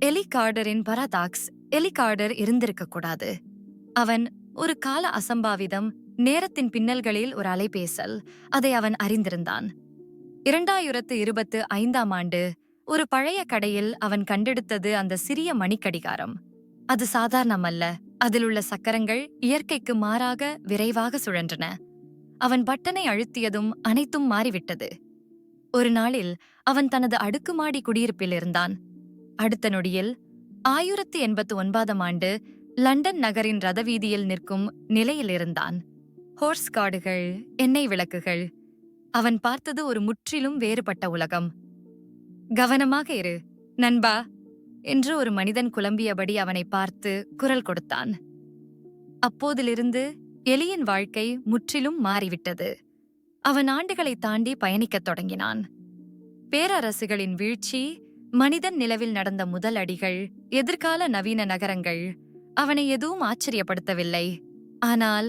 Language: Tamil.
எலி கார்டரின் பராடாக்ஸ். எலி கார்டர் இருந்திருக்க கூடாது. அவன் ஒரு கால அசம்பாவிதம், நேரத்தின் பின்னல்களில் ஒரு அலைபேசல். அதை அவன் அறிந்திருந்தான். 2025ஆம் ஆண்டு ஒரு பழைய கடையில் அவன் கண்டெடுத்தது அந்த சிறிய மணிக்கடிகாரம். அது சாதாரணமல்ல. அதிலுள்ள சக்கரங்கள் இயற்கைக்கு மாறாக விரைவாக சுழன்றன. அவன் பட்டனை அழுத்தியதும் அனைத்தும் மாறிவிட்டது. ஒரு நாளில் அவன் தனது அடுக்குமாடி குடியிருப்பில் இருந்தான். அடுத்த நொடியில் 1089ஆம் ஆண்டு லண்டன் நகரின் ரதவீதியில் நிற்கும் நிலையில் இருந்தான். ஹோர்ஸ் காடுகள், எண்ணெய் விளக்குகள். அவன் பார்த்தது ஒரு முற்றிலும் வேறுபட்ட உலகம். கவனமாக இரு, நண்பா என்று ஒரு மனிதன் குழம்பியபடி அவனை பார்த்து குரல் கொடுத்தான். அப்போதிலிருந்து எலியின் வாழ்க்கை முற்றிலும் மாறிவிட்டது. அவன் ஆண்டுகளை தாண்டி பயணிக்கத் தொடங்கினான். பேரரசுகளின் வீழ்ச்சி, மனிதன் நிலவில் நடந்த முதல் அடிகள், எதிர்கால நவீன நகரங்கள் அவனை எதுவும் ஆச்சரியப்படுத்தவில்லை. ஆனால்